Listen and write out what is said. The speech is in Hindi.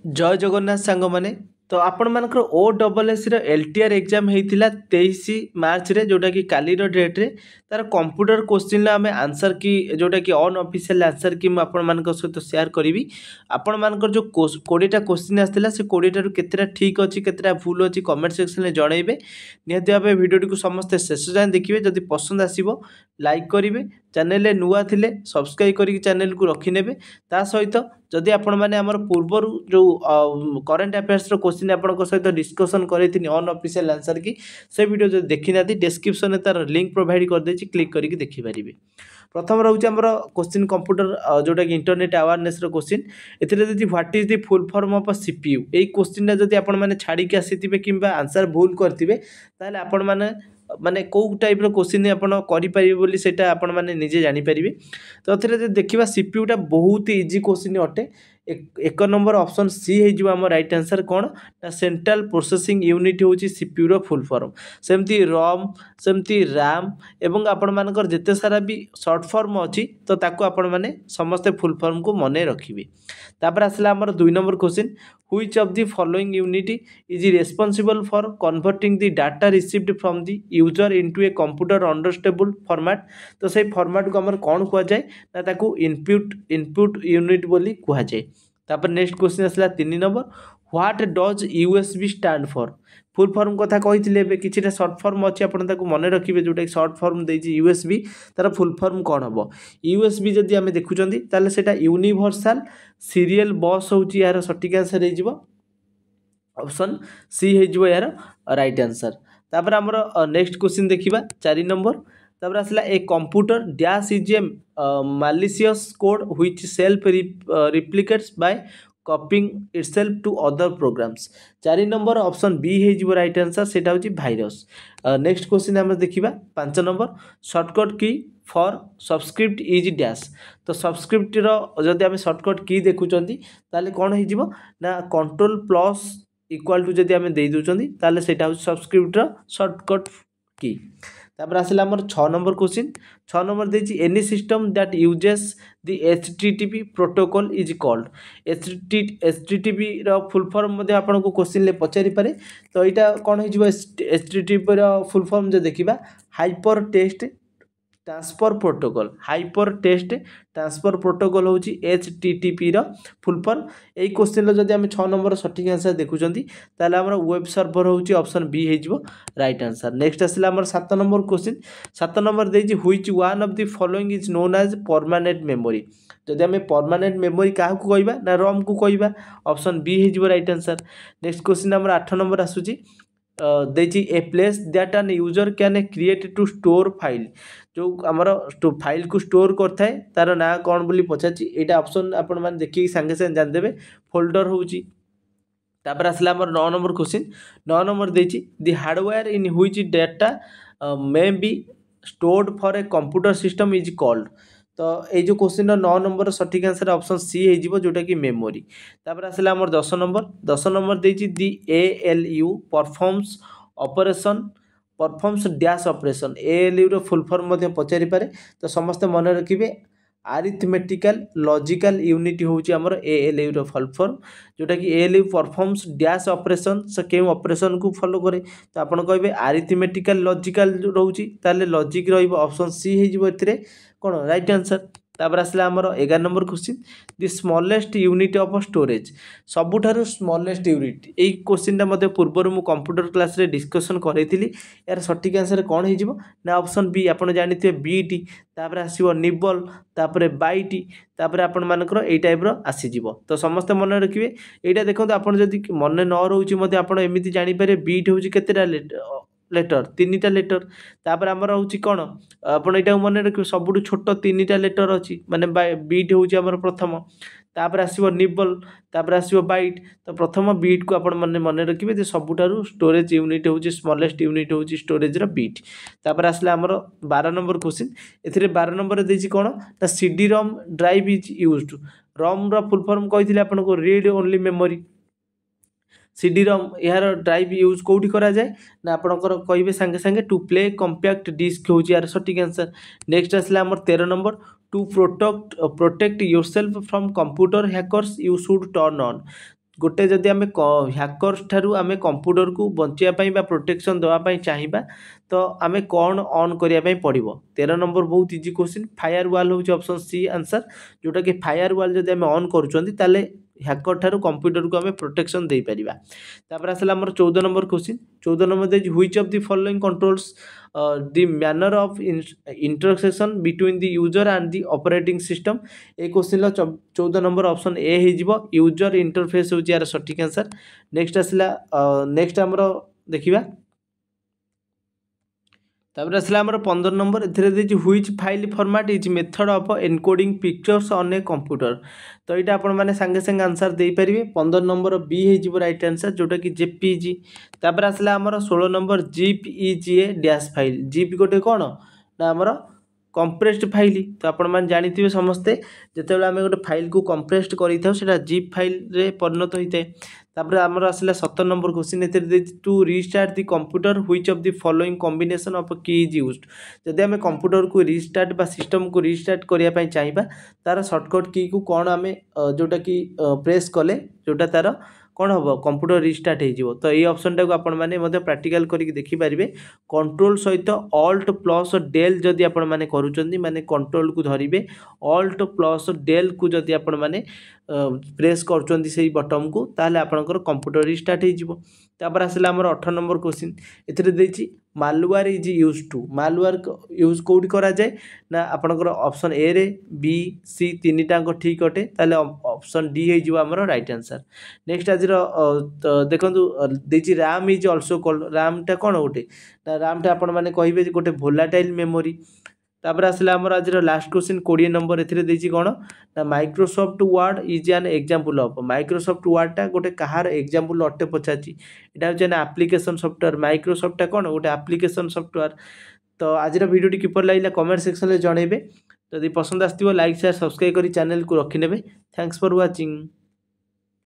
जय जगन्नाथ सांग मैंने तो आपण मानकर OSS LTR एग्जाम होता 23 मार्च रे जोटा कि काली डेट रे तार कंप्यूटर क्वेश्चन आम आंसर की जोटा कि अनऑफिशियल आंसर की मुझे सहित शेयर करी आपण मानकर जो 20टा क्वेश्चन आसाला से 20टारू केतेटा ठीक अच्छी केतेटा भूल अच्छी कमेंट सेक्शन में जनइबे निहत भाव वीडियो को समस्ते शेष जाए देखिए जदि पसंद आसो लाइक करेंगे चैनल नुआ थिले सब्सक्राइब करके चैनल को रखिने ता सहित जदि आपण मैंने आमर पूर्वर जो करेन्ट अफेयर्स क्वेश्चन आपंक सहित डिस्कसन करी अनऑफिशियल आंसर की से वीडियो जो देखी ना डिस्क्रिप्शन में तार लिंक प्रोवाइड कर देछि क्लिक करके देखिपारे। प्रथम रोचे आमर क्वेश्चन कंप्यूटर जोटा कि इंटरनेट अवेयरनेस क्वेश्चन एथि what is the full form of CPU यही क्वेश्चन जब आपण मैंने छाड़ी आसी कि आंसर भूल करते ताहले आपण मैंने माने कौ टाइप क्वेश्चन आपण करें से आपण मैंने निजे जानीपारे। तो ये देखा सीपीयूटा बहुत इजी क्वेश्चन अटे। एक नंबर ऑप्शन सी हो आम राइट आंसर कौन ना सेंट्रल प्रोसेसिंग यूनिट हूँ सीपीयू रो फुल फॉर्म सेमती रॉम सेमती रैम एवं आपण मानकर जिते सारा भी शॉर्ट फॉर्म अच्छी तो ताको आपण माने समस्ते फुल फॉर्म को मन रखिए। तापर आसला आमर 2 number question which of the following unit is responsible for converting the data received from the user into a computer understandable format. तो से फॉर्मेट को आमर कौन कह जाए ना ताको इनपुट यूनिट बोली कह जाए। तापर नेक्स्ट क्वेश्चन आसला 3 number what does USB stand for full form कथा कही कि सर्ट फॉर्म अच्छी आपड़ मन रखिए जोटा सर्ट फॉर्म देती यूएसबी तार फुल फॉर्म कौन हम यूएसबी जदि आम देखुं ताले सेटा यूनिवर्सल सीरियल बस हूँ यार सठिक आंसर हो ऑप्शन सी हो यार राइट आंसर। तापर आमर नेक्स्ट क्वेश्चन देखिबा 4 नंबर तापर आसला a computer dash is a malicious code which self replicates by copying itself to other programs. 4 number option B हो राइट आंसर सेटा होची भाइरस। नेक्स्ट क्वेश्चन आम देखिबा 5 number shortcut key for subscript is dash. तो सबस्क्रिप्ट जदि आम शॉर्टकट की देखुचंती ताले कौन हो ना कंट्रोल प्लस इक्वाल टू जदि आम दे दूचंती ताले सेटा होची सबस्क्रिप्ट शॉर्टकट की। तापर आसला आमर 6 नंबर क्वेश्चन 6 नंबर देछि any system that uses the HTTP protocol is called. HTTP रो फुल फॉर्म मध्ये आपन को क्वेश्चन ले पचारि पारे। तो एटा कोन हो जिवो एचटीटीपी रो फुल फॉर्म जे देखिबा hyper text transfer protocol hyper text transfer protocol हूँ एचटीटीपी रो फुल फॉर्म। यही क्वेश्चन जब आम 6 नंबर सठिक आंसर देखुं ताले आमर वेब सर्वर हूँ ऑप्शन बी हो राइट आंसर। नेक्स्ट आसला आमर 7 नंबर क्वेश्चन 7 नंबर देछि which one of the following is known as permanent memory. जदि आम परमानेंट मेमोरी क्या कहवा ना रॉम को कहवा ऑप्शन बी हो राइट आंसर। नेक्स्ट क्वेश्चन आमर 8 नंबर आसूची देछि a place that an user can create to store file जो आमर फाइल को स्टोर करता है तार ना कौन बोली पचार यहाँ ऑप्शन आपण मैंने देखिए सांगे सांगे जानदेवे फोल्डर हूँ। तापर आसला आमर 9 नंबर क्वेश्चन 9 नंबर देछि the hardware in which data may be stored for a computer system is called. तो ये जो क्वेश्चन 9 नंबर सठिक आंसर ऑप्शन सी हो जोटा कि मेमोरी। तापर आसला आमर 10 नंबर देछि the ALU performs operation performs dash operation ALU रो फुल फॉर्म मध्ये पचारि पारे। तो समस्ते मन रखिबे आरिथमेटिकल लॉजिकल यूनिट हूँ आमर एएलयू रो फुल फॉर्म जोटा कि एएलयू परफॉर्म्स डैश ऑपरेशन से क्यों ऑपरेशन को फॉलो करे। तो आपन कहबे आरिथमेटिकल लॉजिकल रोची ताले लॉजिक रहिबो ऑप्शन सी हो एथिरे कौन राइट आंसर। तापर आसला आमर 11 number question the smallest unit of storage सबुठारु स्मॉलेस्ट यूनिट यही क्वेश्चनटा मध्य पूर्वर मु कंप्यूटर क्लास रे डिस्कशन करैतिली यार सठिक आंसर कौन हो ना ऑप्शन बी आपन जानिथे बीटी तापर आसीबो निबल तापर बाइटी तापर आपण मानकर एई टाइप रो आसी जिवो। तो समस्त मन रखिबे एटा देखो आपण जदी मन न रहउची मते आपण एमिति जानि पारे बीट होउची केतेटा लेटर 3टा लेटर तापर आमर हूँ कौन आपड़ यहाँ मन रखिए सबुठ छोट 3टा लेटर अच्छी माने बीट हूँ आमर प्रथम तापर आसो निबल तापर आसो बाइट। तो प्रथम बीट को आप मन रखिए सबुठारु स्टोरेज यूनिट हूँ स्मॉलेस्ट यूनिट हूँ स्टोरेज बीट। तापर आसला आमर 12 नंबर क्वेश्चन ए 12 नंबर देछि कौन ना CD ROM drive is used ROM रो फुल फॉर्म कही आपको read only memory CD ROM यार ड्राइव यूज कौटी करा जाए ना आपनकर कहिबे संगे संगे टू प्ले कॉम्पैक्ट डिस्क हूँ यार सठिक आंसर। नेक्स्ट आसला आमर 13 number two protect yourself from computer hackers you should turn on गोटे जदि आम ह्याकर्स ठारू आम कंप्यूटर को बचाई प्रोटेक्शन देवाई चाहिए तो आम कौन ऑन करने पड़ो। 13 नंबर बहुत इजी क्वेश्चन फायर वाल हूँ ऑप्शन सी आंसर जोटा कि फायर वाल जब आम ऑन करें ह्याकर ठारू कंप्यूटर को आम प्रोटेक्शन दे पारिबा। तापर आसला हमर 14 number question 14 number they which of the following controls the manner of intersection between the user and the operating system. A question 14 number option A हो यूजर इंटरफेस हूँ यार सठिक आंसर। नेक्स्ट आसला नेक्स्ट हमर देखिबा तापर आसला हमर 15 नंबर एथिरे देछि which file format is method of encoding pictures on a computer. तो यहाँ आपण मैंने सांगे सांगे आंसर दे पारिबे 15 नंबर बी हो राइट आंसर जोटा कि जेपीजी। तापर आसला हमर 16 number zip is a dash file. Zip गोटे कौन ना हमर कंप्रेस्ड फाइल। तो आपण मैंने जानी समस्ते जिते आम गोटे फाइल को कंप्रेस्ड कर जीप फाइल रे परिणत होता है। तापर आमर आसला 17 नंबर क्वेश्चन ए to restart the computer which of the following combination of key is used. जदि आम कंप्यूटर को रिस्टार्ट बा सिस्टम को रिस्टार्ट करने चाहिए तार सर्टकट की को कौन आम जोटा कि प्रेस कले जोटा तार कौन हम कंप्यूटर रिस्टार्ट हो। तो ये ऑप्शन टाक आपण मैंने प्रैक्टिकल करके देखिपारे कंट्रोल सहित ऑल्ट प्लस डेल जदि आपण मैंने करुँच माने कंट्रोल को धरिबे ऑल्ट प्लस डेल को जदि आपण मैंने प्रेस कर बटन को ताहले आपणकर कंप्यूटर रिस्टार्ट हो। तापर आसला हमर 18 नंबर क्वेश्चन एथिरे देछि malware is use to. Malware use कौटी करा जाए ना आपणकर ऑप्शन ए रे बी सी तीन टाक ठीक अटे ताहले ऑप्शन डी हो हमर राइट आंसर। नेक्स्ट आज देखंतु देछि RAM is also called RAM टा कोन गोटे ना रैम टा आपण माने कहिबे गोटे वोलाटाइल मेमोरी। तापर आसला हमर आज लास्ट क्वेश्चन 20 नंबर एथिरे देछि कोन ना Microsoft word is an example of. Microsoft word टा गोटे कहार एग्जांपल अटे पचाची एटा होचे ना एप्लीकेशन सॉफ्टवेयर। माइक्रोसॉफ्ट टा कोन गोटे एप्लीकेशन सॉफ्टवेयर। तो आज वीडियो किपर लागिला कमेंट सेक्शन में जणेबे। जदि पसंद आसथिबो लाइक शेयर सब्सक्राइब करी चैनल को रखिनेबे। Thanks for watching.